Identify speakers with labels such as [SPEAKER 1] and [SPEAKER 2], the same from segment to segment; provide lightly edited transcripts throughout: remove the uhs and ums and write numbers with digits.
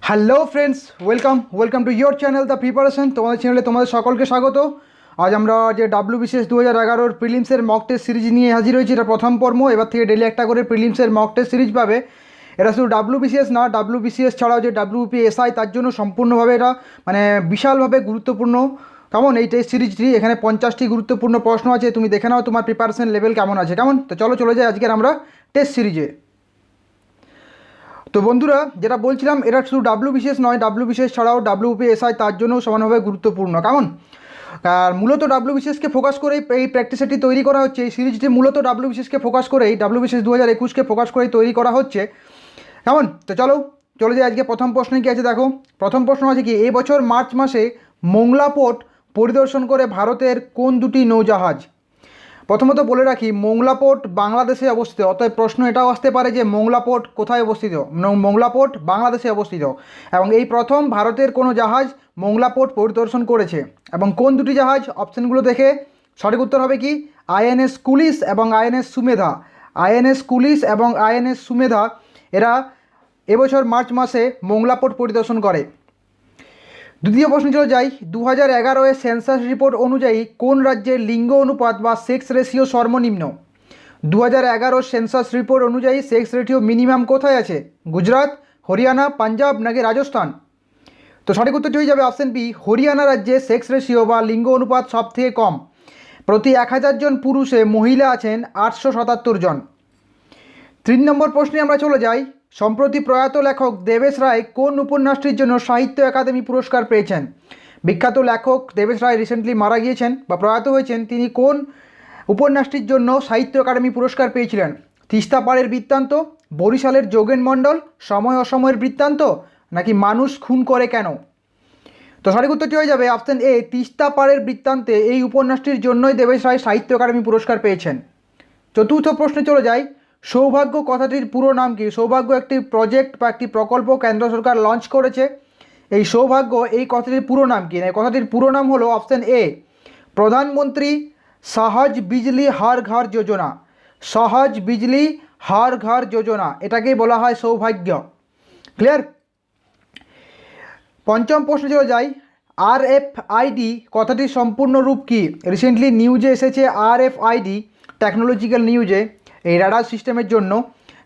[SPEAKER 1] Hello friends, welcome to your channel the preparation. তোমাদের চ্যানেলে তোমাদের সকলকে স্বাগত। আজ আমরা যে WBCS 2011 প্রিলিমসের মক টেস্ট সিরিজ নিয়ে হাজির হয়েছি। এটা প্রথম পর্ব। এবার থেকে ডেলি একটা করে প্রিলিমসের মক টেস্ট সিরিজ পাবে। এটা শুধু WBCS না, WBCS ছাড়াও যে WPSI তার জন্য সম্পূর্ণভাবে এটা মানে বিশালভাবে গুরুত্বপূর্ণ। কেমন এই টেস্ট সিরিজটি? এখানে 50টি গুরুত্বপূর্ণ প্রশ্ন আছে, তুমি দেখে নাও তোমার প্রিপারেশন লেভেল কেমন আছে। কেমন? তো চলে যাই আজকের আমরা টেস্ট সিরিজে। তো বন্ধুরা, যেটা বলছিলাম, এটা শুধু WBCS নয়, WBCS ছাড়াও WPSI তার জন্য সমানভাবে গুরুত্বপূর্ণ। কেমন? আর মূলত WBCSকে ফোকাস করেই এই প্র্যাকটিস সেটটি তৈরি করা হচ্ছে। এই সিরিজটি মূলত WBCSকে ফোকাস করেই, WBCS 2021কে ফোকাস করেই তৈরি করা হচ্ছে। কেমন? তো চলে যাই আজকে প্রথম প্রশ্নে কী আছে দেখো। প্রথম প্রশ্ন আছে কি, এই বছর মার্চ মাসে মোংলা পোর্ট পরিদর্শন করে ভারতের কোন দুটি নৌজাহাজ? প্রথমত বলে রাখি, মোংলা পোর্ট বাংলাদেশে অবস্থিত। অতএব প্রশ্ন এটাও আসতে পারে যে মোংলা পোর্ট কোথায় অবস্থিত। মোংলা পোর্ট বাংলাদেশে অবস্থিত এবং এই প্রথম ভারতের কোনো জাহাজ মোংলা পোর্ট পরিদর্শন করেছে। এবং কোন দুটি জাহাজ? অপশানগুলো দেখে সঠিক উত্তর হবে কি INS কুলিশ এবং INS সুমেধা। INS কুলিশ এবং INS সুমেধা এরা এবছর মার্চ মাসে মোংলা পোর্ট পরিদর্শন করে। দ্বিতীয় প্রশ্ন চলে যাই, 2011 সেন্সাস রিপোর্ট অনুযায়ী কোন রাজ্যের লিঙ্গ অনুপাত বা সেক্স রেশিও সর্বনিম্ন? 2011 সেন্সাস রিপোর্ট অনুযায়ী সেক্স রেশিও মিনিমাম কোথায় আছে? গুজরাট, হরিয়ানা, পাঞ্জাব নাকি রাজস্থান? তো সঠিক উত্তরটি হয়ে যাবে অপশন বি, হরিয়ানা রাজ্যে সেক্স রেশিও বা লিঙ্গ অনুপাত সব থেকে কম। প্রতি 1000 জন পুরুষে মহিলা আছেন 877 জন। 3 নম্বর প্রশ্নে আমরা চলে যাই, সম্প্রতি প্রয়াত লেখক দেবেশ রায় কোন উপন্যাসটির জন্য সাহিত্য একাডেমি পুরস্কার পেয়েছেন? বিখ্যাত লেখক দেবেশ রায় রিসেন্টলি মারা গিয়েছেন বা প্রয়াত হয়েছেন। তিনি কোন উপন্যাসটির জন্য সাহিত্য একাডেমি পুরস্কার পেয়েছিলেন? তিস্তা পাড়ের বৃত্তান্ত, বরিশালের যোগেন মণ্ডল, সময় অসময়ের বৃত্তান্ত নাকি মানুষ খুন করে কেন? তো সঠিক উত্তরটি হয়ে যাবে অপশন এ, তিস্তা পাড়ের বৃত্তান্তে। এই উপন্যাসটির জন্যই দেবেশ রায় সাহিত্য একাডেমি পুরস্কার পেয়েছেন। চতুর্থ প্রশ্নে চলে যাই, সৌভাগ্য কথাটির পুরো নাম কি? সৌভাগ্য একটি প্রজেক্ট বা একটি প্রকল্প কেন্দ্র সরকার লঞ্চ করেছে। এই সৌভাগ্য এই কথাটির পুরো নাম কি? এই কথাটির পুরো নাম হলো অপশন এ, প্রধানমন্ত্রী সহজ বিজলি হর ঘর যোজনা। সহজ বিজলি হর ঘর যোজনা, এটাকেই বলা হয় সৌভাগ্য। ক্লিয়ার? পঞ্চম প্রশ্নে চলে যাই, RFID কথাটির সম্পূর্ণ রূপ কি? রিসেন্টলি নিউজে এসেছে RFID, টেকনোলজিক্যাল নিউজে, এই রাডার সিস্টেমের জন্য,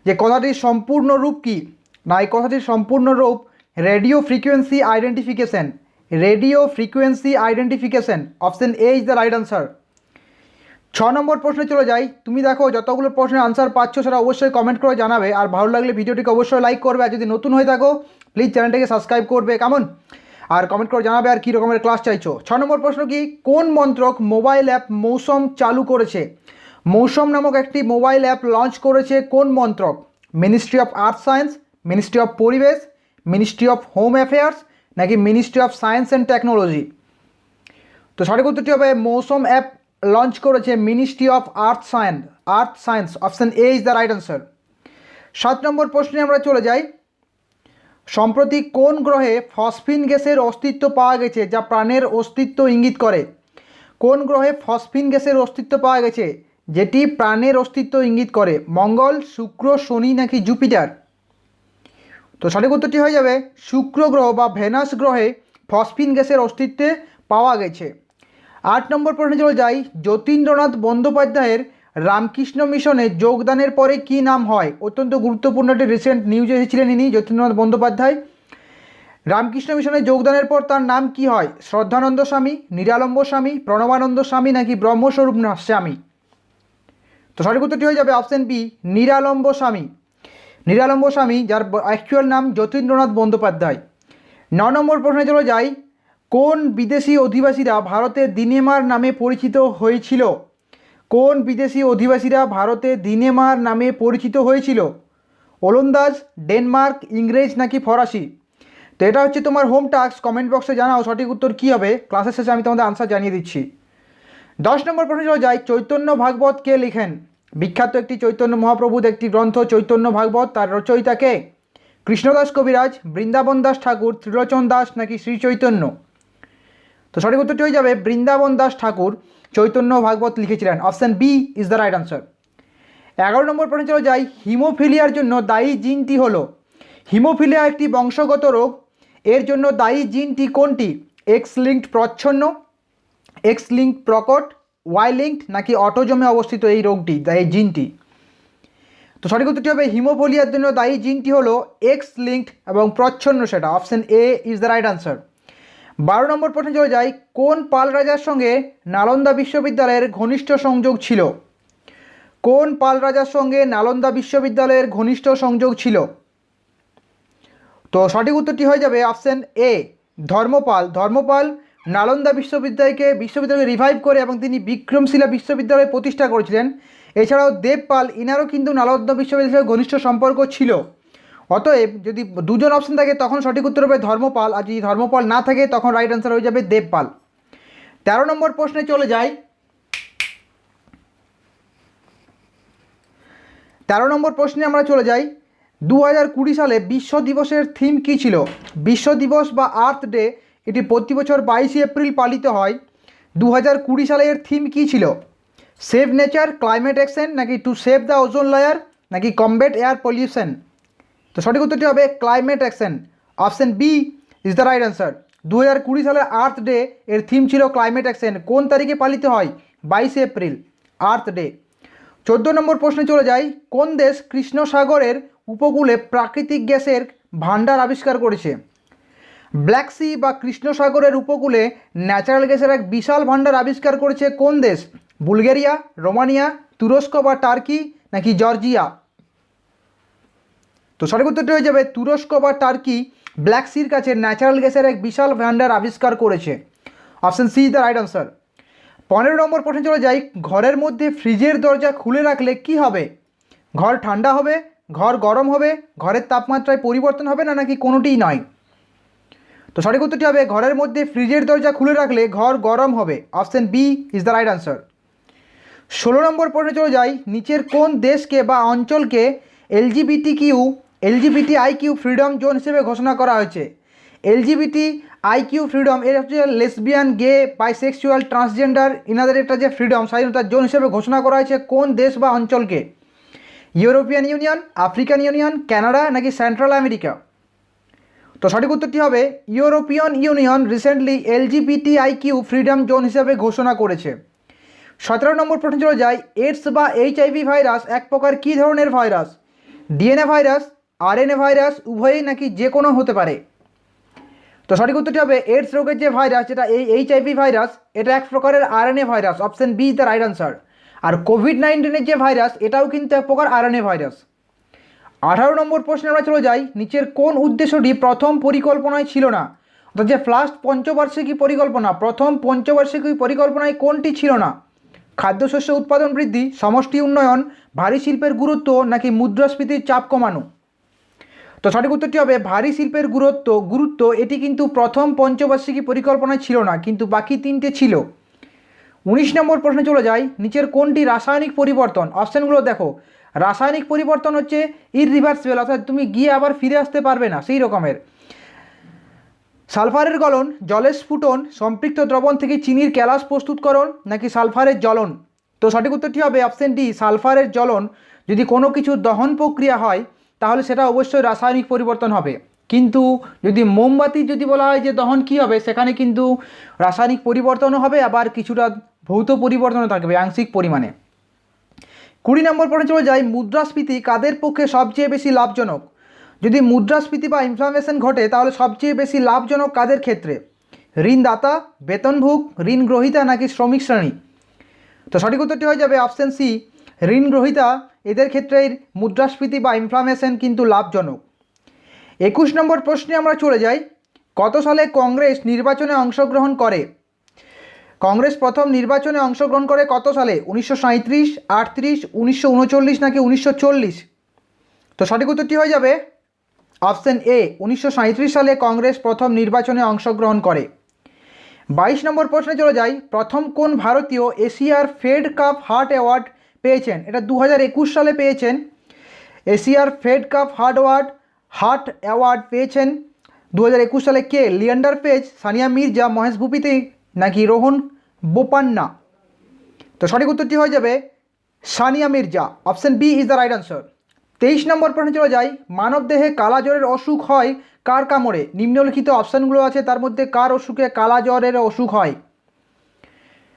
[SPEAKER 1] যে কথাটির সম্পূর্ণ রূপ কি? না, এই কথাটির সম্পূর্ণ রূপ radio frequency identification. Radio frequency identification, option A is the right answer. 6 নম্বর প্রশ্নে চলে যাই। তুমি দেখো যতগুলো প্রশ্নের আনসার পাচ্ছ সেটা অবশ্যই কমেন্ট করে জানাবে, আর ভালো লাগলে ভিডিওটিকে অবশ্যই লাইক করবে, আর যদি নতুন হয়ে থাকো প্লিজ চ্যানেলটাকে সাবস্ক্রাইব করবে। কেমন? আর কমেন্ট করে জানাবে আর কী রকমের ক্লাস চাইছো। 6 নম্বর প্রশ্ন কি, কোন মন্ত্রক মোবাইল অ্যাপ মৌসুম চালু করেছে? মৌসুম নামক একটি মোবাইল অ্যাপ লঞ্চ করেছে কোন মন্ত্রক? Ministry of earth science, ministry of পরিবেশ, মিনিস্ট্রি অফ হোম অ্যাফেয়ার্স নাকি ministry of science and technology? তো সঠিক উত্তরটি হবে মৌসুম অ্যাপ লঞ্চ করেছে ministry of earth science. Option A is the right answer. 7 নম্বর প্রশ্নে আমরা চলে যাই, সম্প্রতি কোন গ্রহে ফসফিন গ্যাসের অস্তিত্ব পাওয়া গেছে যা প্রাণের অস্তিত্ব ইঙ্গিত করে? কোন গ্রহে ফসফিন গ্যাসের অস্তিত্ব পাওয়া গেছে যেটি প্রাণের অস্তিত্ব ইঙ্গিত করে? মঙ্গল, শুক্র, শনি নাকি জুপিটার? তো সঠিক উত্তরটি হয়ে যাবে শুক্র গ্রহ বা ভেনাস গ্রহে ফসফিন গ্যাসের অস্তিত্বে পাওয়া গেছে। 8 নম্বর প্রশ্নে চলে যাই, যতীন্দ্রনাথ বন্দ্যোপাধ্যায়ের রামকৃষ্ণ মিশনে যোগদানের পরে কি নাম হয়? অত্যন্ত গুরুত্বপূর্ণ একটি রিসেন্ট নিউজে এসেছিলেন ইনি, যতীন্দ্রনাথ বন্দ্যোপাধ্যায়। রামকৃষ্ণ মিশনে যোগদানের পর তার নাম কি হয়? শ্রদ্ধানন্দ স্বামী, নিরালম্ব স্বামী, প্রণবানন্দ স্বামী নাকি ব্রহ্মস্বরূপ স্বামী? তো সঠিক উত্তরটি হয়ে যাবে অপশন বি, নিরালম্ব স্বামী। নিরালম্ব স্বামী, যার অ্যাকচুয়াল নাম যতীন্দ্রনাথ বন্দ্যোপাধ্যায়। 9 নম্বর প্রশ্নে চলে যাই, কোন বিদেশি অধিবাসীরা ভারতে দিনেমার নামে পরিচিত হয়েছিল? কোন বিদেশি অধিবাসীরা ভারতে দিনেমার নামে পরিচিত হয়েছিল? ওলন্দাজ, ডেনমার্ক, ইংরেজ নাকি ফরাসি? তো এটা হচ্ছে তোমার হোম টাস্ক, কমেন্ট বক্সে জানাও সঠিক উত্তর কী হবে। ক্লাসের শেষে আমি তোমাদের আনসার জানিয়ে দিচ্ছি। 10 নম্বর প্রশ্নে চলে যাই, চৈতন্য ভাগবত কে লেখেন? বিখ্যাত একটি চৈতন্য মহাপ্রভুর একটি গ্রন্থ চৈতন্য ভাগবত, তার রচয়িতা কে? কৃষ্ণদাস কবিরাজ, বৃন্দাবন দাস ঠাকুর, ত্রিলোচন দাস নাকি শ্রী চৈতন্য? তো সঠিক উত্তরটি হয়ে যাবে বৃন্দাবন দাস ঠাকুর চৈতন্য ভাগবত লিখেছিলেন। Option B is the right answer. 11 নম্বর প্রশ্নে চলে যাই, হিমোফিলিয়ার জন্য দায়ী জিনটি হলো? হিমোফিলিয়া একটি বংশগত রোগ, এর জন্য দায়ী জিনটি কোনটি? এক্স লিঙ্কড প্রচ্ছন্ন, এক্স লিঙ্কড প্রকট, ওয়াই লিঙ্কড নাকি অটোজমে অবস্থিত এই রোগটি, এই জিনটি? তো সঠিক উত্তরটি হবে হিমোফোলিয়ার জন্য দায়ী জিনটি হলো এক্স লিঙ্কড এবং প্রচ্ছন্ন, সেটা option A is the right answer. 12 নম্বর প্রশ্নে চলে যাই, কোন পাল রাজার সঙ্গে নালন্দা বিশ্ববিদ্যালয়ের ঘনিষ্ঠ সংযোগ ছিল? কোন পাল রাজার সঙ্গে নালন্দা বিশ্ববিদ্যালয়ের ঘনিষ্ঠ সংযোগ ছিল? তো সঠিক উত্তরটি হয়ে যাবে অপশন এ ধর্মপাল। ধর্মপাল নালন্দা বিশ্ববিদ্যালয়কে রিভাইভ করে এবং তিনি বিক্রমশিলা বিশ্ববিদ্যালয় প্রতিষ্ঠা করেছিলেন। এছাড়াও দেবপাল, ইনারও কিন্তু নালন্দা বিশ্ববিদ্যালয়ের ঘনিষ্ঠ সম্পর্ক ছিল। অতএব যদি দুজন অপশন থাকে তখন সঠিক উত্তর হবে ধর্মপাল, আর যদি ধর্মপাল না থাকে তখন রাইট আনসার হয়ে যাবে দেবপাল। 13 নম্বর প্রশ্নে চলে যাই। 13 নম্বর প্রশ্নে আমরা চলে যাই, 2020 সালে বিশ্ব দিবসের থিম কী ছিল? বিশ্ব দিবস বা আর্থ ডে এটি প্রতি বছর 22 এপ্রিল পালিত হয়। 2020 সালে এর থিম কী ছিল? সেভ নেচার, ক্লাইমেট অ্যাকশন নাকি to save the ozone layer নাকি কমব্যাট এয়ার পলিউশন? তো সঠিক উত্তরটি হবে climate action, option B is the right answer. 2020 সালে আর্থ ডে এর থিম ছিল ক্লাইমেট অ্যাকশন। কোন তারিখে পালিত হয়? 22 এপ্রিল, আর্থ ডে। 14 নম্বর প্রশ্নে চলে যাই, কোন দেশ কৃষ্ণ সাগরের উপকূলে প্রাকৃতিক গ্যাসের ভাণ্ডার আবিষ্কার করেছে? ব্ল্যাক সি বা কৃষ্ণ সাগরের উপকূলে ন্যাচারাল গ্যাসের এক বিশাল ভাণ্ডার আবিষ্কার করেছে কোন দেশ? বুলগেরিয়া, রোমানিয়া, তুরস্ক বা টার্কি নাকি জর্জিয়া? তো সঠিক উত্তরটি হয়ে যাবে তুরস্ক বা টার্কি ব্ল্যাক সির কাছে ন্যাচারাল গ্যাসের এক বিশাল ভাণ্ডার আবিষ্কার করেছে। Option C the right answer. 15 নম্বর প্রশ্নে চলে যাই, ঘরের মধ্যে ফ্রিজের দরজা খুলে রাখলে কি হবে? ঘর ঠান্ডা হবে, ঘর গরম হবে, ঘরের তাপমাত্রায় পরিবর্তন হবে না নাকি কোনোটিই নয়? তো সঠিক উত্তরটি হবে ঘরের মধ্যে ফ্রিজের দরজা খুলে রাখলে ঘর গরম হবে। Option B is the right answer. 16 নম্বর প্রশ্নে চলে যাই, নিচের কোন দেশকে বা অঞ্চলকে এলজিবিটি আইকিউ ফ্রিডম জোন হিসেবে ঘোষণা করা হয়েছে? এলজিবিটি আইকিউ ফ্রিডম এর হচ্ছে লেসবিয়ান, গে, বাইসেক্সুয়াল, ট্রান্সজেন্ডার ইনাদের একটা যে ফ্রিডম স্বাধীনতার জোন হিসেবে ঘোষণা করা হয়েছে কোন দেশ বা অঞ্চলকে? European Union, African Union, Canada নাকি সেন্ট্রাল আমেরিকা? তো সঠিক উত্তরটি হবে European Union recently LGBT IQ freedom zone হিসেবে ঘোষণা করেছে। 17 নম্বর প্রশ্নে চলে যায়, এইডস বা এইচআইভি ভাইরাস এক প্রকার কী ধরনের virus? DNA virus, RNA virus, উভয়ই নাকি যে কোনো হতে পারে? তো সঠিক উত্তরটি হবে এইডস রোগের যে ভাইরাস যেটা এই এইচআইভি ভাইরাস এটা এক প্রকারের RNA virus. Option B the right answer. আর কোভিড-19 যে ভাইরাস এটাও কিন্তু এক প্রকার আরএনএ ভাইরাস। 18 নম্বর প্রশ্নে আমরা চলে যাই, নিচের কোন উদ্দেশ্যটি প্রথম পরিকল্পনায় ছিল না? অর্থাৎ যে ফার্স্ট পঞ্চবার্ষিকী পরিকল্পনা, প্রথম পঞ্চবার্ষিকী পরিকল্পনায় কোনটি ছিল না? খাদ্যশস্য উৎপাদন বৃদ্ধি, সমষ্টি উন্নয়ন, ভারী শিল্পের গুরুত্ব নাকি মুদ্রাস্ফীতির চাপ কমানো? তো সঠিক উত্তরটি হবে ভারী শিল্পের গুরুত্ব এটি কিন্তু প্রথম পঞ্চবার্ষিকী পরিকল্পনায় ছিল না, কিন্তু বাকি তিনটে ছিল। 19 নম্বর প্রশ্নে চলে যাই, নিচের কোনটি রাসায়নিক পরিবর্তন? অপশানগুলো দেখো, রাসায়নিক পরিবর্তন হচ্ছে ইররিভার্সিবল, অর্থাৎ তুমি গিয়ে আবার ফিরে আসতে পারবে না সেই রকমের। সালফারের গলন, জলের স্ফুটন, সম্পৃক্ত দ্রবণ থেকে চিনির ক্যালাস প্রস্তুতকরণ নাকি সালফারের জ্বলন? তো সঠিক উত্তরটি হবে অপশন ডি সালফারের জ্বলন। যদি কোনো কিছু দহন প্রক্রিয়া হয় তাহলে সেটা অবশ্যই রাসায়নিক পরিবর্তন হবে, কিন্তু যদি মোমবাতি যদি বলা হয় যে দহন কী হবে সেখানে কিন্তু রাসায়নিক পরিবর্তনও হবে, আবার কিছুটা ভৌত পরিবর্তনও থাকবে আংশিক পরিমাণে। 20 নম্বর প্রশ্নে চলে যাই, মুদ্রাস্ফীতি কাদের পক্ষে সবচেয়ে বেশি লাভজনক? যদি মুদ্রাস্ফীতি বা ইনফ্লেশন ঘটে তাহলে সবচেয়ে বেশি লাভজনক কাদের ক্ষেত্রে? ঋণদাতা, বেতনভোগ, ঋণ গ্রহীতা নাকি শ্রমিক শ্রেণী? তো সঠিক উত্তরটি হয়ে যাবে অপশন সি ঋণ গ্রহীতা, এদের ক্ষেত্রে মুদ্রাস্ফীতি বা ইনফ্লেশন কিন্তু লাভজনক। 21 নম্বর প্রশ্নে আমরা চলে যাই, কত সালে কংগ্রেস নির্বাচনে অংশগ্রহণ করে? কংগ্রেস প্রথম নির্বাচনে অংশগ্রহণ করে কত সালে? 1937, 38, 1939 নাকি 1940? তো সঠিক উত্তরটি হয়ে যাবে অপশন এ 1937 সালে কংগ্রেস প্রথম নির্বাচনে অংশগ্রহণ করে। 22 নম্বর প্রশ্নে চলে যাই, প্রথম কোন ভারতীয় এশিয়ার ফেড কাপ হার্ট অ্যাওয়ার্ড পেয়েছেন? এটা 2021 সালে পেয়েছেন। এশিয়ার ফেড কাপ হার্ট অ্যাওয়ার্ড পেয়েছেন 2021 সালে কে? লিয়েন্ডার পেজ, সানিয়া মির্জা, মহেশ ভূপতি নাকি রোহন বোপান্না? তো সঠিক উত্তরটি হয়ে যাবে Sania Mirza. Option B is the right answer. 23 নম্বর প্রশ্নে চলে যাই, মানবদেহে কালাজ্বরের অসুখ হয় কার কামড়ে? নিম্নলিখিত অপশানগুলো আছে, তার মধ্যে কার অসুখে কালাজ্বরের অসুখ হয়?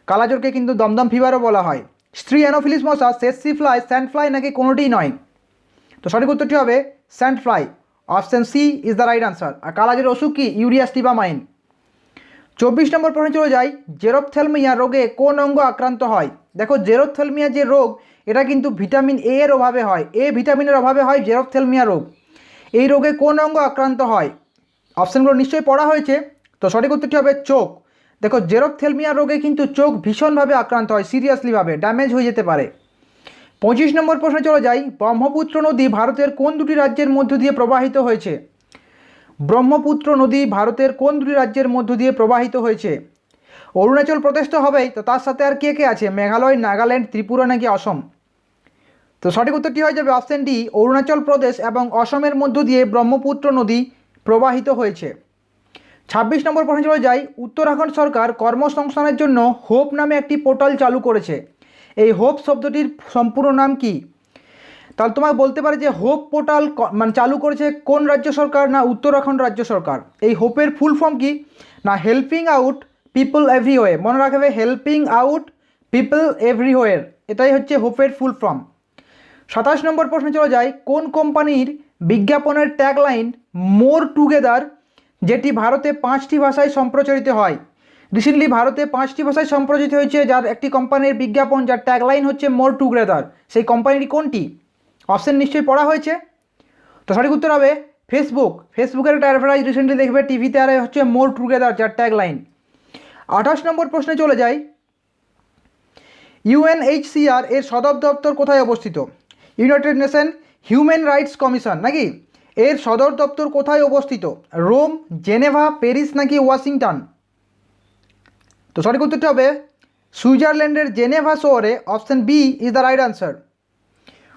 [SPEAKER 1] কালাজ্বরকে কিন্তু দমদম ফিভারও বলা হয়। স্ত্রী অ্যানোফিলিস মশা, সেসি ফ্লাই, স্যান্ড ফ্লাই নাকি কোনোটিই নয়? তো সঠিক উত্তরটি হবে sand fly. Option C is the right answer. আর কালাজ্বরের অসুখ কি? ইউরিয়াস্টিবামাইন। 24 নম্বর প্রশ্নে চলে যাই, জেরপ্থ্যালমিয়া রোগে কোন অঙ্গ আক্রান্ত হয়? দেখো, জেরপ্থ্যালমিয়া যে রোগ, এটা কিন্তু ভিটামিন এ এর অভাবে হয়, এ ভিটামিনের অভাবে হয় জেরপ্থ্যালমিয়া রোগ। এই রোগে কোন অঙ্গ আক্রান্ত হয়? অপশানগুলো নিশ্চয়ই পড়া হয়েছে। তো সঠিক উত্তরটি হবে চোখ। দেখো, জেরপ্থ্যালমিয়া রোগে কিন্তু চোখ ভীষণভাবে আক্রান্ত হয়, সিরিয়াসলিভাবে ড্যামেজ হয়ে যেতে পারে। 25 নম্বর প্রশ্নে চলে যাই, ব্রহ্মপুত্র নদী ভারতের কোন দুটি রাজ্যের মধ্য দিয়ে প্রবাহিত হয়েছে? ব্রহ্মপুত্র নদী ভারতের কোন দুটি রাজ্যের মধ্য দিয়ে প্রবাহিত হয়েছে? অরুণাচল প্রদেশ তো হবেই, তো তার সাথে আর কে কে আছে? মেঘালয়, নাগাল্যান্ড, ত্রিপুরা নাকি অসম? তো সঠিক উত্তরটি হয়ে যাবে অপশান ডি, অরুণাচল প্রদেশ এবং অসমের মধ্য দিয়ে ব্রহ্মপুত্র নদী প্রবাহিত হয়েছে। 26 নম্বর প্রশ্নে চলে যাই, উত্তরাখণ্ড সরকার কর্মসংস্থানের জন্য হোপ নামে একটি পোর্টাল চালু করেছে। এই হোপ শব্দটির সম্পূর্ণ নাম কি? তাহলে তোমাকে বলতে পারে যে হোপ পোর্টাল মানে চালু করেছে কোন রাজ্য সরকার? না উত্তরাখণ্ড রাজ্য সরকার। এই হোপের ফুল ফর্ম কি? না হেল্পিং আউট পিপল এভরিওয়ে। মনে রাখবে, হেল্পিং আউট পিপল এভরিওয়ের, এটাই হচ্ছে হোপের ফুল ফর্ম। 27 নম্বর প্রশ্নে চলে যায়, কোন কোম্পানির বিজ্ঞাপনের ট্যাগলাইন মোর টুগেদার, যেটি ভারতে 5টি ভাষায় সম্প্রচারিত হয়? রিসেন্টলি ভারতে 5টি ভাষায় সম্প্রচারিত হয়েছে যার একটি কোম্পানির বিজ্ঞাপন, যার ট্যাগলাইন হচ্ছে মোর টুগেদার। সেই কোম্পানিটি কোনটি? অপশান নিশ্চয়ই পড়া হয়েছে। তো সঠিক উত্তর হবে ফেসবুক। ফেসবুকের একটা অ্যাডভার্টাইজ রিসেন্টলি দেখবে টিভিতে, আর হচ্ছে মোর টুগেদার যার ট্যাগলাইন। 28 নম্বর প্রশ্নে চলে যাই, ইউএনএইচসিআর এর সদর দপ্তর কোথায় অবস্থিত? United Nation Human Rights Commission নাকি? এর সদর দপ্তর কোথায় অবস্থিত? রোম, জেনেভা, প্যারিস নাকি ওয়াশিংটন? তো সঠিক উত্তরটি হবে সুইজারল্যান্ডের জেনেভা শহরে। Option B is the right answer.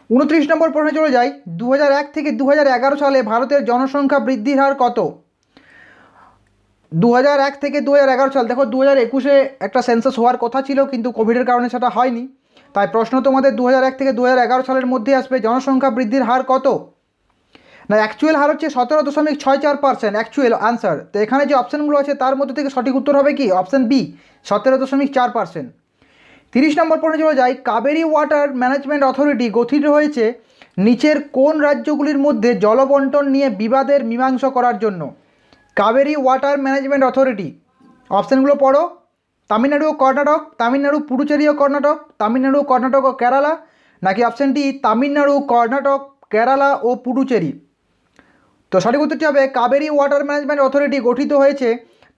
[SPEAKER 1] 29 নম্বর প্রশ্নে চলে যাই, 2001 থেকে 2011 সালে ভারতের জনসংখ্যা বৃদ্ধির হার কত? 2001 থেকে 2011 সাল। দেখো, 2021-এ একটা সেন্সাস হওয়ার কথা ছিল, কিন্তু কোভিডের কারণে সেটা হয়নি। তাই প্রশ্ন তোমাদের 2001 থেকে 2011 সালের মধ্যে আসবে, জনসংখ্যা বৃদ্ধির হার কত? না, অ্যাকচুয়াল হার হচ্ছে 17.64%, অ্যাকচুয়াল আনসার। তো এখানে যে অপশানগুলো আছে তার মধ্যে থেকে সঠিক উত্তর হবে কি? Option B, 17.4%। 30 নম্বর প্রশ্নে চলে যায়, কাবেরী ওয়াটার ম্যানেজমেন্ট অথরিটি গঠিত হয়েছে নিচের কোন রাজ্যগুলির মধ্যে জলবন্টন নিয়ে বিবাদের মীমাংসা করার জন্য? কাবেরী ওয়াটার ম্যানেজমেন্ট অথরিটি, অপশানগুলো পড়ো। তামিলনাড়ু ও কর্ণাটক, তামিলনাড়ু, পুডুচেরি ও কর্ণাটক, তামিলনাড়ু, কর্ণাটক ও কেরালা, নাকি অপশান ডি তামিলনাড়ু, কর্ণাটক, কেরালা ও পুডুচেরি? তো সঠিক উত্তরটি হবে কাবেরী ওয়াটার ম্যানেজমেন্ট অথরিটি গঠিত হয়েছে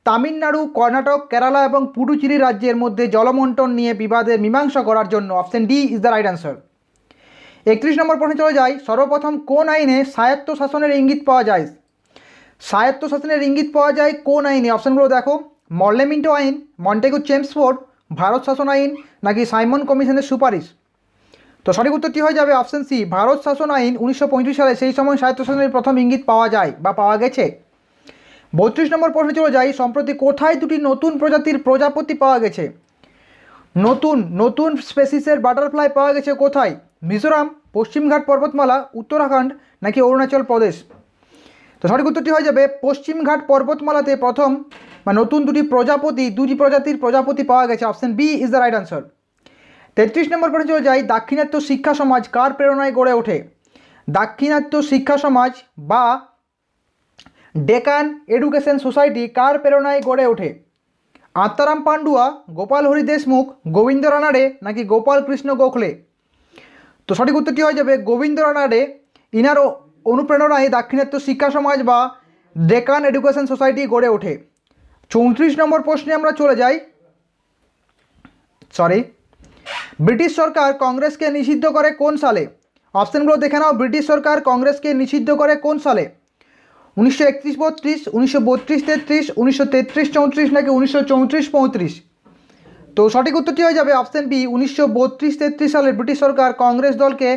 [SPEAKER 1] তামিলনাড়ু, কর্ণাটক, কেরালা এবং পুডুচেরি রাজ্যের মধ্যে জলবন্টন নিয়ে বিবাদের মীমাংসা করার জন্য। Option D is the right answer. 31 নম্বর প্রশ্নে চলে যায়, সর্বপ্রথম কোন আইনে স্বায়ত্ত শাসনের ইঙ্গিত পাওয়া যায়? স্বায়ত্ত শাসনের ইঙ্গিত পাওয়া যায় কোন আইনে? অপশানগুলো দেখো, মর্লেমিন্টো আইন, মন্টেগু চেমসফোর্ড, ভারত শাসন আইন নাকি সাইমন কমিশনের সুপারিশ? তো সঠিক উত্তরটি হয়ে যাবে অপশান সি, ভারত শাসন আইন 1935 সালে। সেই সময় স্বায়ত্তশাসনের প্রথম ইঙ্গিত পাওয়া যায় বা পাওয়া গেছে। 32 নম্বর প্রশ্নে চলে যাই, সম্প্রতি কোথায় দুটি নতুন প্রজাতির প্রজাপতি পাওয়া গেছে? নতুন নতুন স্পেসিসের বাটারফ্লাই পাওয়া গেছে কোথায়? মিজোরাম, পশ্চিমঘাট পর্বতমালা, উত্তরাখণ্ড নাকি অরুণাচল প্রদেশ? তো সঠিক উত্তরটি হয়ে যাবে পশ্চিমঘাট পর্বতমালাতে প্রথম বা নতুন দুটি প্রজাতির প্রজাপতি পাওয়া গেছে। Option B is the right answer. 33 নম্বর প্রশ্নে চলে যাই, দাক্ষিণাত্য শিক্ষা সমাজ কার প্রেরণায় গড়ে ওঠে? দাক্ষিণাত্য শিক্ষা সমাজ বা ডেকান এডুকেশন সোসাইটি কার প্রেরণায় গড়ে ওঠে? আত্মারাম পান্ডুয়া, গোপাল হরি দেশমুখ, গোবিন্দ রানাডে নাকি গোপাল কৃষ্ণ গোখলে? তো সঠিক উত্তরটি হয়ে যাবে গোবিন্দ রানাডে। ইনার অনুপ্রেরণায় দাক্ষিণাত্য শিক্ষা সমাজ বা ডেকান এডুকেশন সোসাইটি গড়ে ওঠে। 34 নম্বর প্রশ্নে আমরা চলে যাই, ব্রিটিশ সরকার কংগ্রেসকে নিষিদ্ধ করে কোন সালে? অপশানগুলো দেখে নাও, ব্রিটিশ সরকার কংগ্রেসকে নিষিদ্ধ করে কোন সালে? 1931-32, 1932-33, 1933-34 নাকি 1934-35? তো সঠিক উত্তরটি হয়ে যাবে অপশান বি, 1932-33 সালে ব্রিটিশ সরকার কংগ্রেস দলকে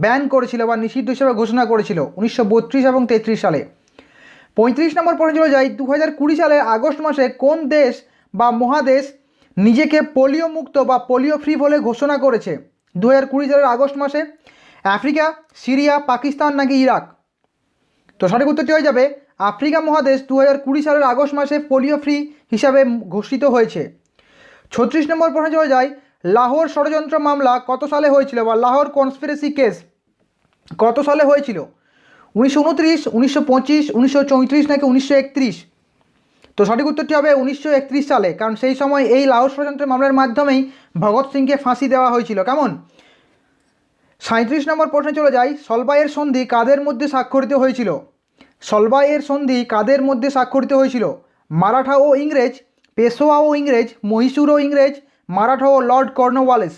[SPEAKER 1] ব্যান করেছিল বা নিষিদ্ধ হিসেবে ঘোষণা করেছিল 1932 এবং 33 সালে। 35 নম্বর প্রশ্নে চলে যাই, 2020 সালের আগস্ট মাসে কোন দেশ বা মহাদেশ নিজেকে পোলিও মুক্ত বা পোলিও ফ্রি বলে ঘোষণা করেছে? 2020 সালের আগস্ট মাসে আফ্রিকা, সিরিয়া, পাকিস্তান নাকি ইরাক? তো সঠিক উত্তরটি হয়ে যাবে আফ্রিকা মহাদেশ 2020 সালের আগস্ট মাসে পোলিও ফ্রি হিসাবে ঘোষিত হয়েছে। 36 নম্বর প্রশ্নে চলে যায়, লাহোর ষড়যন্ত্র মামলা কত সালে হয়েছিল, বা লাহোর কনস্পিরেসি কেস কত সালে হয়েছিল? 1929, 1925, 1934 নাকি 1931? তো সঠিক উত্তরটি হবে 1931 সালে, কারণ সেই সময় এই লাহোর ষড়যন্ত্র মামলার মাধ্যমেই ভগৎ সিংকে ফাঁসি দেওয়া হয়েছিল। কেমন? 37 নম্বর প্রশ্নে চলে যাই, সলবাইয়ের সন্ধি কাদের মধ্যে স্বাক্ষরিত হয়েছিল? সলবাইয়ের সন্ধি কাদের মধ্যে স্বাক্ষরিত হয়েছিল? মারাঠা ও ইংরেজ, পেশোয়া ও ইংরেজ, মহীশূর ও ইংরেজ, মারাঠা ও লর্ড কর্নওয়ালিস?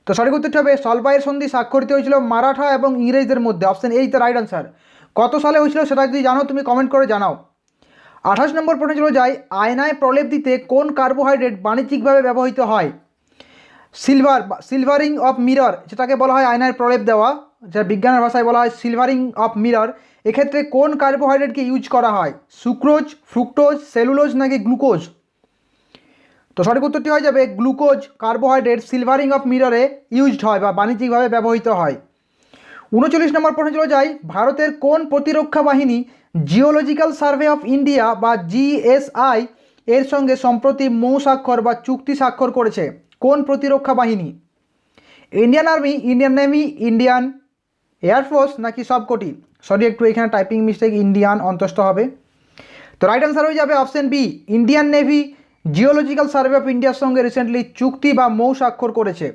[SPEAKER 1] তো সঠিক উত্তরটি হবে সলবাইয়ের সন্ধি স্বাক্ষরিত হয়েছিল মারাঠা এবং ইংরেজদের মধ্যে। Option A is the right answer. কত সালে হয়েছিল সেটা যদি জানো তুমি কমেন্ট করে জানাও। 28 নম্বর প্রশ্নে চলে যাই, আয়নায় প্রলেপ দিতে কোন কার্বোহাইড্রেট বাণিজ্যিকভাবে ব্যবহৃত হয়? সিলভারিং অফ মিরর, যেটাকে বলা হয় আয়নায় প্রলেপ দেওয়া, যেটা বিজ্ঞানের ভাষায় বলা হয় সিলভারিং অফ মিরর, এক্ষেত্রে কোন কার্বোহাইড্রেটকে ইউজ করা হয়? সুক্রোজ, ফ্রুক্টোজ, সেলুলোজ নাকি গ্লুকোজ? তো সঠিক উত্তরটি হয়ে যাবে glucose carbohydrate silvering of মিররে used হয় বা বাণিজ্যিকভাবে ব্যবহৃত হয়। 39 নম্বর প্রশ্নে চলে যাই, ভারতের কোন প্রতিরক্ষা বাহিনী জিওলজিক্যাল সার্ভে অফ ইন্ডিয়া বা জিএসআই এর সঙ্গে সম্প্রতি মৌ স্বাক্ষর বা চুক্তি স্বাক্ষর করেছে? কোন প্রতিরক্ষা বাহিনী? Indian army, Indian navy, Indian air force নাকি সবকটি? সরি, একটু এখানে টাইপিং মিস্টেক, ইন্ডিয়ান অন্তস্থ হবে। তো রাইট আনসার হয়ে যাবে option B, Indian Navy Geological Survey of ইন্ডিয়ার সঙ্গে রিসেন্টলি চুক্তি বা মৌ স্বাক্ষর করেছে।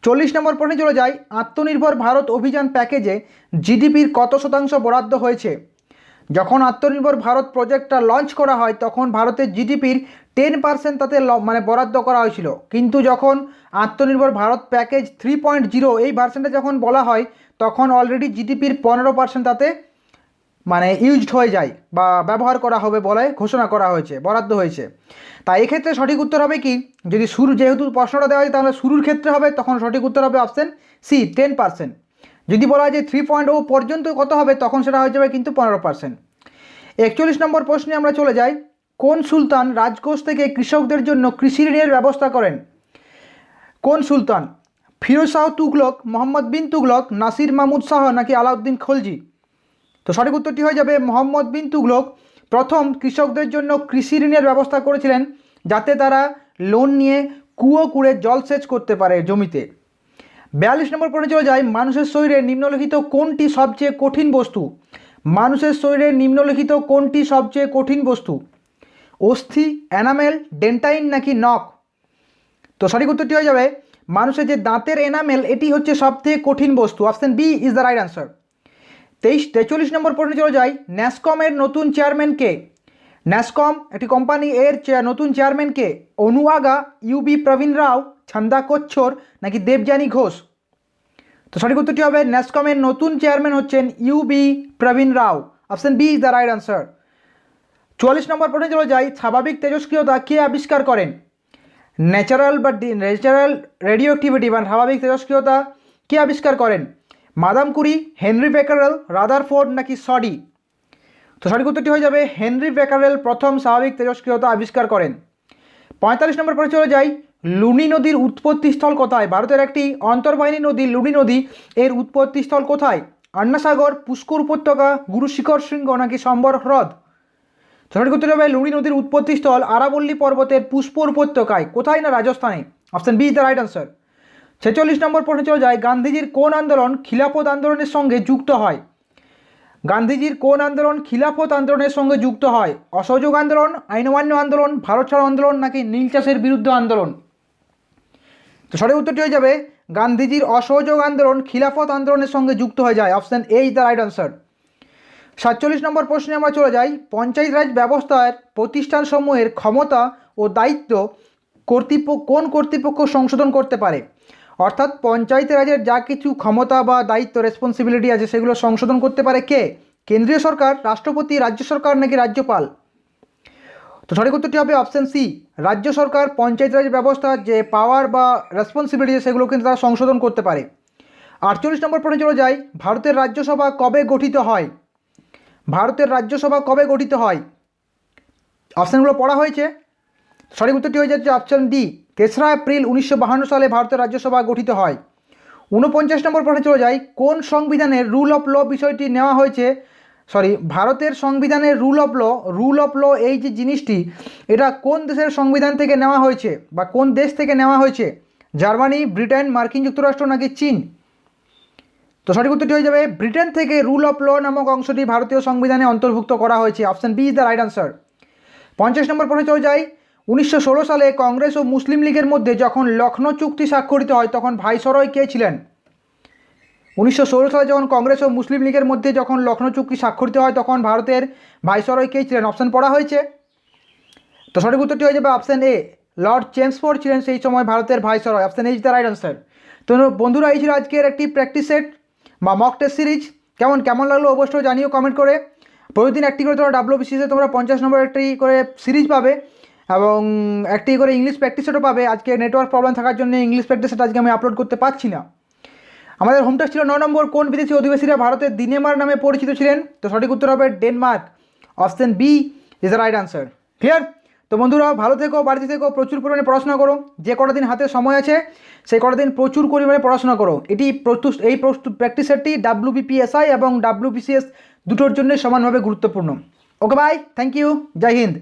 [SPEAKER 1] 40 নম্বর প্রশ্নে চলে যায়, আত্মনির্ভর ভারত অভিযান প্যাকেজে জিডিপির কত শতাংশ বরাদ্দ হয়েছে? যখন আত্মনির্ভর ভারত প্রজেক্টটা লঞ্চ করা হয় তখন ভারতের জিডিপির 10% তাতে মানে বরাদ্দ করা হয়েছিল, কিন্তু যখন আত্মনির্ভর ভারত প্যাকেজ 3.0 এই ভার্সনটা যখন বলা হয় তখন অলরেডি জিডিপির 15% তাতে মানে ইউজড হয়ে যায় বা ব্যবহার করা হবে বলে ঘোষণা করা হয়েছে, বরাদ্দ হয়েছে। তাই এক্ষেত্রে সঠিক উত্তর হবে কি, যদি শুরু যেহেতু প্রশ্নটা দেওয়া হয় তাহলে শুরুর ক্ষেত্রে হবে, তখন সঠিক উত্তর হবে অপশন সি 10%। যদি বলা হয় যে 3.0 পর্যন্ত কত হবে তখন সেটা হয়ে যাবে কিন্তু 15%। 41 নম্বর প্রশ্নে আমরা চলে যাই, কোন সুলতান রাজকোষ থেকে কৃষকদের জন্য কৃষি ঋণের ব্যবস্থা করেন? কোন সুলতান? ফিরোজ শাহ তুগলক, মোহাম্মদ বিন তুগলক, নাসির মাহমুদ শাহ নাকি আলাউদ্দিন খলজি? তো সঠিক উত্তরটি হয়ে যাবে মোহাম্মদ বিন তুগলক প্রথম কৃষকদের জন্য কৃষি ঋণের ব্যবস্থা করেছিলেন, যাতে তারা লোন নিয়ে কুয়ো কুড়ে জলসেচ করতে পারে জমিতে। 42 নম্বর প্রশ্নে চলে যায়, মানুষের শরীরে নিম্নলিখিত কোনটি সবচেয়ে কঠিন বস্তু? মানুষের শরীরে নিম্নলিখিত কোনটি সবচেয়ে কঠিন বস্তু? অস্থি, এনামেল, ডেন্টাইন নাকি নখ? তো সঠিক উত্তরটি হয়ে যাবে মানুষের যে দাঁতের এনামেল এটি হচ্ছে সবথেকে কঠিন বস্তু। Option B is the right answer. 43 নম্বর প্রশ্নে চলে যাই, ন্যাসকমের নতুন চেয়ারম্যান কে? ন্যাসকম একটি কোম্পানি, এর নতুন চেয়ারম্যান কে? অনুয়াগা, ইউবি প্রবীণ রাও, ছন্দা কোচ্ছর নাকি দেবযানী ঘোষ? তো সঠিক উত্তরটি হবে ন্যাসকমের নতুন চেয়ারম্যান হচ্ছেন UB Praveen Rao. Option B is the right answer. 44 নম্বর প্রশ্নে চলে যাই, স্বাভাবিক তেজস্ক্রিয়তা কে আবিষ্কার করেন? ন্যাচারাল রেডিও অ্যাক্টিভিটি বা স্বাভাবিক তেজস্ক্রিয়তা কে আবিষ্কার করেন? Madame Curie, Henry Becquerel, Rutherford নাকি সডি? তো সঠিক উত্তরটি হয়ে যাবে হেনরি বেকারেল প্রথম স্বাভাবিক তেজস্ক্রিয়তা আবিষ্কার করেন। 45 নম্বর পরে চলে যাই, লুনি নদীর উৎপত্তিস্থল কোথায়? ভারতের একটি অন্তর্বাহিনী নদী লুনি নদী, এর উৎপত্তিস্থল কোথায়? আন্না সাগর, পুষ্কর উপত্যকা, গুরু শিখর শৃঙ্গ নাকি সম্বর হ্রদ? সঠিক উত্তর হবে লুনি নদীর উৎপত্তিস্থল আরাবল্লী পর্বতের পুষ্কর উপত্যকায়। কোথায়? না রাজস্থানে। Option B is the right answer. 46 নম্বর প্রশ্নে চলে যায়, গান্ধীজির কোন আন্দোলন খিলাফত আন্দোলনের সঙ্গে যুক্ত হয়? গান্ধীজির কোন আন্দোলন খিলাফত আন্দোলনের সঙ্গে যুক্ত হয়? অসহযোগ আন্দোলন, আইন অমান্য আন্দোলন, ভারত ছাড়ো আন্দোলন নাকি নীল চাষের বিরুদ্ধে আন্দোলন? তো সঠিক উত্তরটি হয়ে যাবে গান্ধীজির অসহযোগ আন্দোলন খিলাফত আন্দোলনের সঙ্গে যুক্ত হয়ে যায়। Option A is the right answer. 47 নম্বর প্রশ্নে আমরা চলে যাই, পঞ্চায়েত রাজ ব্যবস্থার প্রতিষ্ঠানসমূহের ক্ষমতা ও দায়িত্ব কোন কর্তৃপক্ষ সংশোধন করতে পারে? অর্থাৎ পঞ্চায়েত রাজের যা কিছু ক্ষমতা বা দায়িত্ব রেসপন্সিবিলিটি আছে সেগুলো সংশোধন করতে পারে কে? কেন্দ্রীয় সরকার, রাষ্ট্রপতি, রাজ্য সরকার নাকি রাজ্যপাল? তো সঠিক উত্তরটি হবে অপশন সি, রাজ্য সরকার পঞ্চায়েত রাজ ব্যবস্থার যে পাওয়ার বা রেসপন্সিবিলিটি সেগুলো কিন্তু তারা সংশোধন করতে পারে। 48 নম্বর প্রশ্নে চলে যাই, ভারতের রাজ্যসভা কবে গঠিত হয়? ভারতের রাজ্যসভা কবে গঠিত হয়? অপশানগুলো পড়া হয়েছে। সঠিক উত্তরটি হয়ে যাচ্ছে অপশন ডি, 3রা এপ্রিল 1952 সালে ভারতের রাজ্যসভা গঠিত হয়। 49 নম্বর প্রশ্নে চলে যাই, কোন সংবিধানের রুল অফ ল বিষয়টি নেওয়া হয়েছে, ভারতের সংবিধানের রুল অফ ল এই যে জিনিসটি, এটা কোন দেশের সংবিধান থেকে নেওয়া হয়েছে বা কোন দেশ থেকে নেওয়া হয়েছে? জার্মানি, ব্রিটেন, মার্কিন যুক্তরাষ্ট্র নাকি চীন? তো সঠিক উত্তরটি হয়ে যাবে ব্রিটেন থেকে রুল অফ ল নামক অংশটি ভারতীয় সংবিধানে অন্তর্ভুক্ত করা হয়েছে। Option B is the right answer. 50 নম্বর প্রশ্নে চলে যাই, 1916 সালে কংগ্রেস ও মুসলিম লীগের মধ্যে যখন লখনৌ চুক্তি স্বাক্ষরিত হয় তখন ভাইসরয় কে ছিলেন? 1916 সালে যখন কংগ্রেস ও মুসলিম লীগের মধ্যে যখন লখনৌ চুক্তি স্বাক্ষরিত হয় তখন ভারতের ভাইসরয় কে ছিলেন? অপশন পড়া হয়েছে। তো সঠিক উত্তরটি হয়ে যাবে অপশন এ, লর্ড চেমসফোর্ড ছিলেন সেই সময় ভারতের viceroy. Option A is the right answer. তো বন্ধুরা, এই ছিল আজকের একটি প্র্যাকটিস সেট বা মক টেস্ট সিরিজ। কেমন লাগলো অবশ্যই জানিও কমেন্ট করে। প্রতিদিন একটি করে তোমরা WBCSে তোমরা 50 নম্বর একটি করে সিরিজ পাবে এবং একটি করে ইংলিশ প্র্যাকটিস সেটও পাবে। আজকে নেটওয়ার্ক প্রবলেম থাকার জন্য ইংলিশ প্র্যাকটিস সেট আজকে আমি আপলোড করতে পারছি না। আমাদের হোম টেস্ট ছিল 9 নম্বর, কোন বিদেশি অধিবাসীরা ভারতের দিনেমার নামে পরিচিত ছিলেন? তো সঠিক উত্তর হবে Denmark. Option B is the right answer. Clear? তো বন্ধুরা, ভালো থেকো, বাড়িতে থেকো, প্রচুর পরিমাণে পড়াশোনা করো। যে কটা দিন হাতে সময় আছে সেই কটা দিন প্রচুর পরিমাণে পড়াশোনা করো। এই প্র্যাকটিস সেটটি WBPSI এবং WBCS দুটোর জন্যই সমানভাবে গুরুত্বপূর্ণ। Okay bye, thank you, Jai Hind.